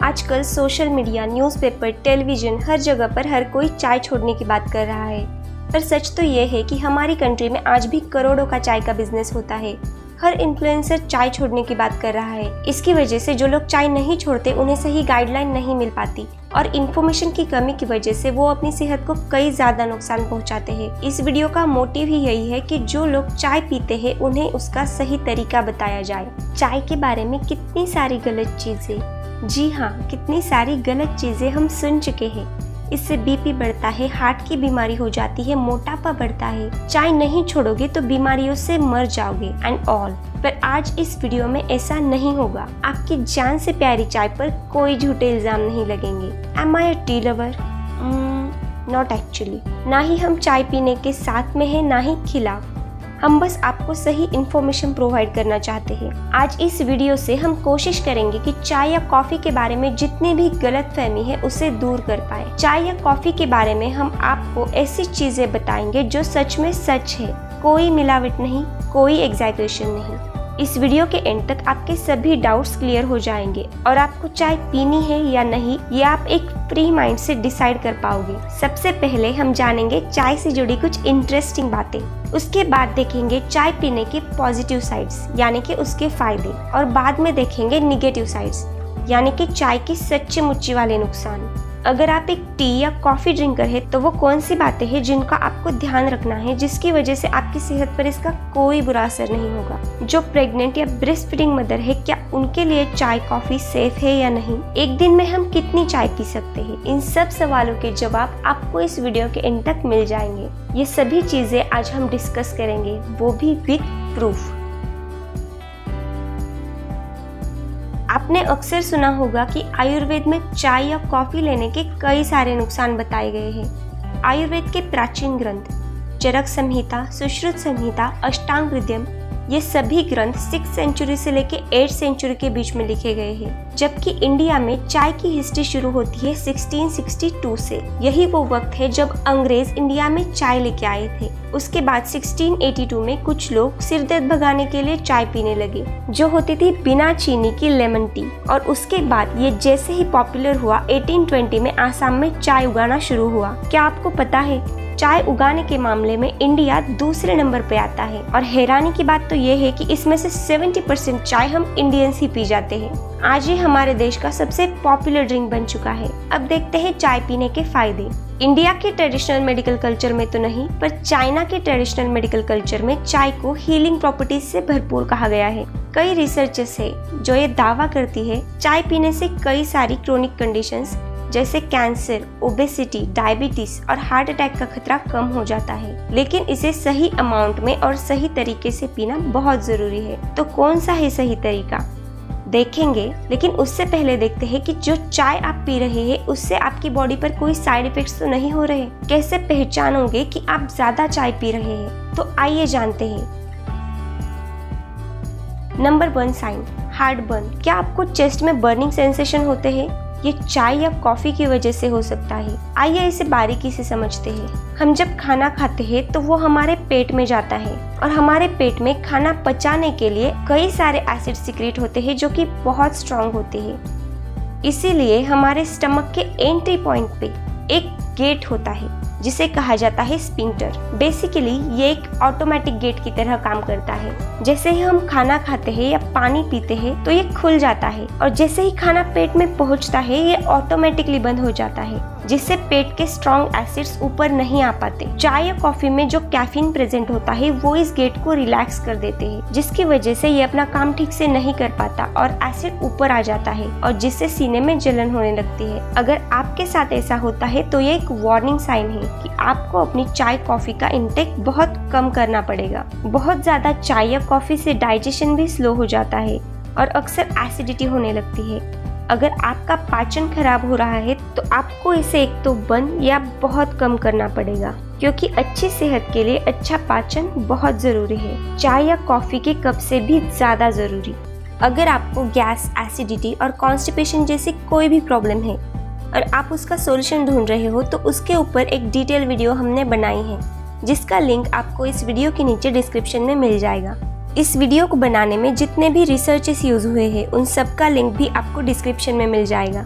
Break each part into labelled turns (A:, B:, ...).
A: आजकल social media, newspaper, television हर जगह पर हर कोई चाय छोड़ने की बात कर रहा है। पर सच तो ये है कि हमारी कंट्री में आज भी करोड़ों का चाय का बिजनेस होता है। हर इन्फ्लुएंसर चाय छोड़ने की बात कर रहा है। इसकी वजह से जो लोग चाय नहीं छोड़ते उन्हें सही गाइडलाइन नहीं मिल पाती और इन्फॉर्मेशन की कमी की वजह से वो अपनी सेहत को कई ज्यादा नुकसान पहुंचाते हैं। इस वीडियो का मोटिव ही यही है कि जो लोग चाय पीते हैं उन्हें उसका सही तरीका बताया जाए। चाय के बारे में कितनी सारी गलत चीजें, जी हाँ, कितनी सारी गलत चीजें हम सुन चुके हैं। इससे बीपी बढ़ता है, हार्ट की बीमारी हो जाती है, मोटापा बढ़ता है, चाय नहीं छोड़ोगे तो बीमारियों से मर जाओगे एंड ऑल। पर आज इस वीडियो में ऐसा नहीं होगा। आपकी जान से प्यारी चाय पर कोई झूठे इल्जाम नहीं लगेंगे। Am I a tea lover? Not actually. ना ही हम चाय पीने के साथ में है, ना ही खिलाफ। हम बस आपको सही इन्फॉर्मेशन प्रोवाइड करना चाहते हैं। आज इस वीडियो से हम कोशिश करेंगे कि चाय या कॉफी के बारे में जितनी भी गलतफहमी है उसे दूर कर पाए। चाय या कॉफी के बारे में हम आपको ऐसी चीजें बताएंगे जो सच में सच है, कोई मिलावट नहीं, कोई एग्जैजरेशन नहीं। इस वीडियो के एंड तक आपके सभी डाउट्स क्लियर हो जाएंगे और आपको चाय पीनी है या नहीं ये आप एक फ्री माइंड से डिसाइड कर पाओगे। सबसे पहले हम जानेंगे चाय से जुड़ी कुछ इंटरेस्टिंग बातें। उसके बाद देखेंगे चाय पीने के पॉजिटिव साइड्स यानी कि उसके फायदे, और बाद में देखेंगे निगेटिव साइड्स यानी कि चाय की सच्ची मुच्ची वाले नुकसान। अगर आप एक टी या कॉफी ड्रिंकर है तो वो कौन सी बातें हैं जिनका आपको ध्यान रखना है जिसकी वजह से आपकी सेहत पर इसका कोई बुरा असर नहीं होगा। जो प्रेग्नेंट या ब्रेस्ट फीडिंग मदर है, क्या उनके लिए चाय कॉफी सेफ है या नहीं? एक दिन में हम कितनी चाय पी सकते हैं? इन सब सवालों के जवाब आपको इस वीडियो के एंड तक मिल जाएंगे। ये सभी चीजें आज हम डिस्कस करेंगे, वो भी विद प्रूफ। आपने अक्सर सुना होगा कि आयुर्वेद में चाय या कॉफी लेने के कई सारे नुकसान बताए गए हैं। आयुर्वेद के प्राचीन ग्रंथ चरक संहिता, सुश्रुत संहिता, अष्टांग हृदयम, ये सभी ग्रंथ 6th सेंचुरी से लेके 8th सेंचुरी के बीच में लिखे गए हैं, जबकि इंडिया में चाय की हिस्ट्री शुरू होती है 1662 से। यही वो वक्त है जब अंग्रेज इंडिया में चाय लेके आए थे। उसके बाद 1682 में कुछ लोग सिर दर्द भगाने के लिए चाय पीने लगे, जो होती थी बिना चीनी की लेमन टी। और उसके बाद ये जैसे ही पॉपुलर हुआ 1820 में आसाम में चाय उगाना शुरू हुआ। क्या आपको पता है चाय उगाने के मामले में इंडिया दूसरे नंबर पे आता है, और हैरानी की बात तो ये है कि इसमें से 70% चाय हम इंडियंस ही पी जाते हैं। आज ये हमारे देश का सबसे पॉपुलर ड्रिंक बन चुका है। अब देखते हैं चाय पीने के फायदे। इंडिया के ट्रेडिशनल मेडिकल कल्चर में तो नहीं, पर चाइना के ट्रेडिशनल मेडिकल कल्चर में चाय को हीलिंग प्रॉपर्टीज से भरपूर कहा गया है। कई रिसर्चेस है जो ये दावा करती है चाय पीने से कई सारी क्रोनिक कंडीशंस जैसे कैंसर, ओबेसिटी, डायबिटीज और हार्ट अटैक का खतरा कम हो जाता है। लेकिन इसे सही अमाउंट में और सही तरीके से पीना बहुत जरूरी है। तो कौन सा है सही तरीका देखेंगे, लेकिन उससे पहले देखते हैं कि जो चाय आप पी रहे हैं उससे आपकी बॉडी पर कोई साइड इफेक्ट्स तो नहीं हो रहे। कैसे पहचानोगे कि आप ज्यादा चाय पी रहे हैं? तो आइए जानते हैं। Number 1 sign, heartburn. क्या आपको चेस्ट में बर्निंग सेंसेशन होते हैं? ये चाय या कॉफी की वजह से हो सकता है। आइए इसे बारीकी से समझते हैं। हम जब खाना खाते हैं तो वो हमारे पेट में जाता है, और हमारे पेट में खाना पचाने के लिए कई सारे एसिड सीक्रेट होते हैं जो कि बहुत स्ट्रॉन्ग होते हैं। इसीलिए हमारे स्टमक के एंट्री पॉइंट पे एक गेट होता है जिसे कहा जाता है स्फिंक्टर। बेसिकली ये एक ऑटोमेटिक गेट की तरह काम करता है। जैसे ही हम खाना खाते हैं या पानी पीते हैं तो ये खुल जाता है, और जैसे ही खाना पेट में पहुंचता है ये ऑटोमेटिकली बंद हो जाता है, जिससे पेट के स्ट्रॉन्ग एसिड्स ऊपर नहीं आ पाते। चाय या कॉफी में जो कैफीन प्रेजेंट होता है वो इस गेट को रिलैक्स कर देते हैं, जिसकी वजह से ये अपना काम ठीक से नहीं कर पाता और एसिड ऊपर आ जाता है, और जिससे सीने में जलन होने लगती है। अगर आपके साथ ऐसा होता है तो ये एक वार्निंग साइन है कि आपको अपनी चाय कॉफी का इंटेक बहुत कम करना पड़ेगा। बहुत ज्यादा चाय या कॉफी से डाइजेशन भी स्लो हो जाता है और अक्सर एसिडिटी होने लगती है। अगर आपका पाचन खराब हो रहा है तो आपको इसे एक तो बंद या बहुत कम करना पड़ेगा, क्योंकि अच्छी सेहत के लिए अच्छा पाचन बहुत जरूरी है, चाय या कॉफी के कप से भी ज्यादा जरूरी। अगर आपको गैस, एसिडिटी और कॉन्स्टिपेशन जैसी कोई भी प्रॉब्लम है और आप उसका सॉल्यूशन ढूंढ रहे हो तो उसके ऊपर एक डिटेल वीडियो हमने बनाई है, जिसका लिंक आपको इस वीडियो के नीचे डिस्क्रिप्शन में मिल जाएगा। इस वीडियो को बनाने में जितने भी रिसर्चेस यूज हुए हैं उन सब का लिंक भी आपको डिस्क्रिप्शन में मिल जाएगा।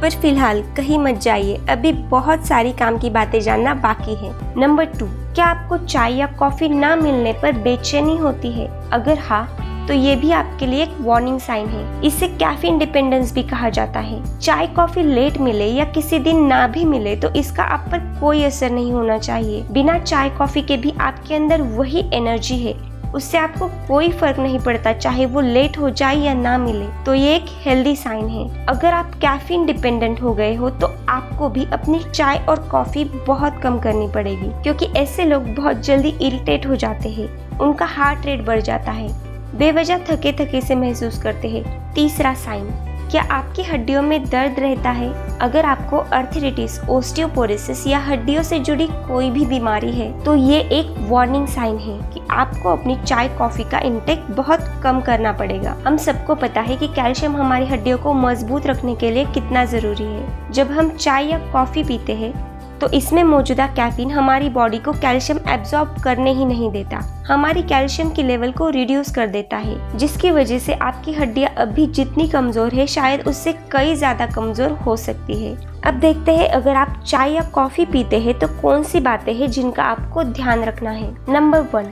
A: पर फिलहाल कहीं मत जाइए, अभी बहुत सारी काम की बातें जानना बाकी है। नंबर 2, क्या आपको चाय या कॉफी ना मिलने पर बेचैनी होती है? अगर हाँ, तो ये भी आपके लिए एक वार्निंग साइन है। इसे कैफीन डिपेंडेंस भी कहा जाता है। चाय कॉफी लेट मिले या किसी दिन ना भी मिले तो इसका आप पर कोई असर नहीं होना चाहिए। बिना चाय कॉफी के भी आपके अंदर वही एनर्जी है, उससे आपको कोई फर्क नहीं पड़ता चाहे वो लेट हो जाए या ना मिले। तो ये एक हेल्दी साइन है। अगर आप कैफीन डिपेंडेंट हो गए हो तो आपको भी अपनी चाय और कॉफी बहुत कम करनी पड़ेगी, क्योंकि ऐसे लोग बहुत जल्दी इरिटेट हो जाते हैं, उनका हार्ट रेट बढ़ जाता है, बेवजह थके थके से महसूस करते हैं। तीसरा साइन, क्या आपकी हड्डियों में दर्द रहता है? अगर आपको आर्थराइटिस, ओस्टियोपोरोसिस या हड्डियों से जुड़ी कोई भी बीमारी है तो ये एक वार्निंग साइन है कि आपको अपनी चाय कॉफी का इंटेक बहुत कम करना पड़ेगा। हम सबको पता है कि कैल्शियम हमारी हड्डियों को मजबूत रखने के लिए कितना जरूरी है। जब हम चाय या कॉफी पीते हैं तो इसमें मौजूदा कैफीन हमारी बॉडी को कैल्शियम एब्जॉर्ब करने ही नहीं देता, हमारी कैल्शियम की लेवल को रिड्यूस कर देता है, जिसकी वजह से आपकी हड्डियां अभी जितनी कमजोर है शायद उससे कई ज्यादा कमजोर हो सकती है। अब देखते हैं, अगर आप चाय या कॉफी पीते हैं तो कौन सी बातें हैं जिनका आपको ध्यान रखना है। नंबर 1,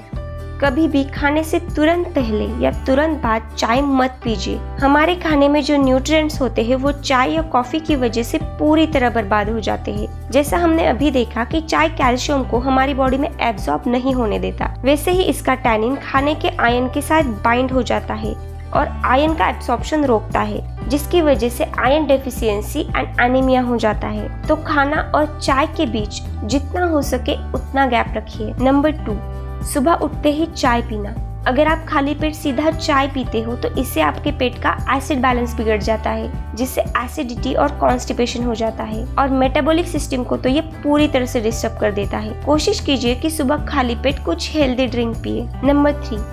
A: कभी भी खाने से तुरंत पहले या तुरंत बाद चाय मत पीजिए। हमारे खाने में जो न्यूट्रिएंट्स होते हैं वो चाय या कॉफी की वजह से पूरी तरह बर्बाद हो जाते हैं। जैसा हमने अभी देखा कि चाय कैल्शियम को हमारी बॉडी में एब्जॉर्ब नहीं होने देता, वैसे ही इसका टैनिन खाने के आयन के साथ बाइंड हो जाता है और आयन का एब्सॉर्प्शन रोकता है, जिसकी वजह से आयन डेफिशिएंसी एंड एनीमिया हो जाता है। तो खाना और चाय के बीच जितना हो सके उतना गैप रखिए। नंबर 2, सुबह उठते ही चाय पीना। अगर आप खाली पेट सीधा चाय पीते हो तो इससे आपके पेट का एसिड बैलेंस बिगड़ जाता है, जिससे एसिडिटी और कॉन्स्टिपेशन हो जाता है और मेटाबॉलिक सिस्टम को तो ये पूरी तरह से डिस्टर्ब कर देता है। कोशिश कीजिए कि सुबह खाली पेट कुछ हेल्दी ड्रिंक पिए। नंबर 3,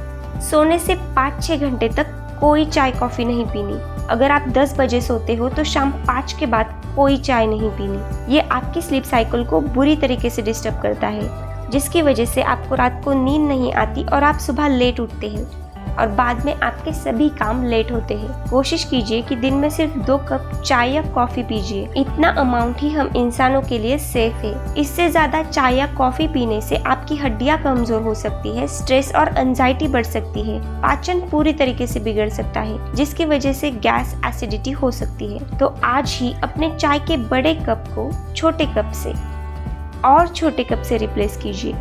A: सोने से 5-6 घंटे तक कोई चाय कॉफी नहीं पीनी। अगर आप 10 बजे सोते हो तो शाम 5 के बाद कोई चाय नहीं पीनी। ये आपकी स्लीप साइकिल को बुरी तरीके से डिस्टर्ब करता है, जिसकी वजह से आपको रात को नींद नहीं आती और आप सुबह लेट उठते हैं और बाद में आपके सभी काम लेट होते हैं। कोशिश कीजिए कि दिन में सिर्फ 2 कप चाय या कॉफी पीजिए। इतना अमाउंट ही हम इंसानों के लिए सेफ है। इससे ज्यादा चाय या कॉफी पीने से आपकी हड्डियां कमजोर हो सकती है, स्ट्रेस और एंजाइटी बढ़ सकती है, पाचन पूरी तरीके से बिगड़ सकता है, जिसकी वजह से गैस, एसिडिटी हो सकती है। तो आज ही अपने चाय के बड़े कप को छोटे कप से और छोटे कप से रिप्लेस कीजिए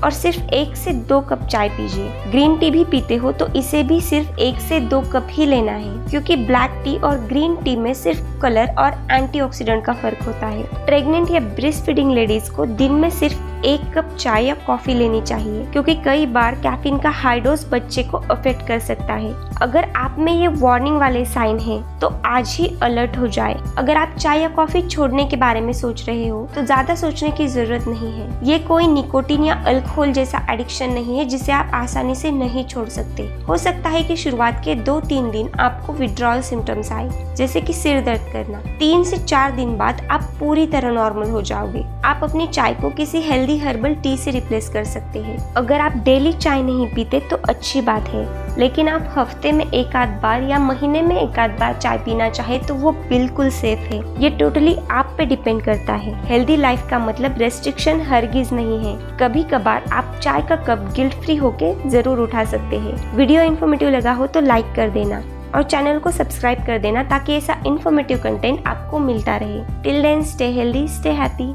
A: और सिर्फ 1 से 2 कप चाय पीजिए। ग्रीन टी भी पीते हो तो इसे भी सिर्फ 1 से 2 कप ही लेना है, क्योंकि ब्लैक टी और ग्रीन टी में सिर्फ कलर और एंटीऑक्सीडेंट का फर्क होता है। प्रेग्नेंट या ब्रेस्ट फीडिंग लेडीज को दिन में सिर्फ 1 कप चाय या कॉफी लेनी चाहिए, क्योंकि कई बार कैफीन का हाई डोज बच्चे को अफेक्ट कर सकता है। अगर आप में ये वार्निंग वाले साइन हैं, तो आज ही अलर्ट हो जाए। अगर आप चाय या कॉफी छोड़ने के बारे में सोच रहे हो तो ज्यादा सोचने की जरूरत नहीं है। ये कोई निकोटीन या अल्कोहल जैसा एडिक्शन नहीं है जिसे आप आसानी से नहीं छोड़ सकते। हो सकता है कि शुरुआत के 2-3 दिन आपको विड्रॉल सिम्टम्स आए, जैसे कि सिर दर्द करना। 3 से 4 दिन बाद आप पूरी तरह नॉर्मल हो जाओगे। आप अपनी चाय को किसी हेल्दी हर्बल टी से रिप्लेस कर सकते हैं। अगर आप डेली चाय नहीं पीते तो अच्छी बात है, लेकिन आप हफ्ते में 1 आध बार या महीने में 1 आध बार चाय पीना चाहे तो वो बिल्कुल सेफ है। ये टोटली आप पे डिपेंड करता है। हेल्दी लाइफ का मतलब रेस्ट्रिक्शन हरगिज नहीं है। कभी कभार आप चाय का कप गिल्ट फ्री होके जरूर उठा सकते हैं। वीडियो इन्फॉर्मेटिव लगा हो तो लाइक कर देना और चैनल को सब्सक्राइब कर देना ताकि ऐसा इन्फॉर्मेटिव कंटेंट आपको मिलता रहे। Till then stay healthy, stay happy.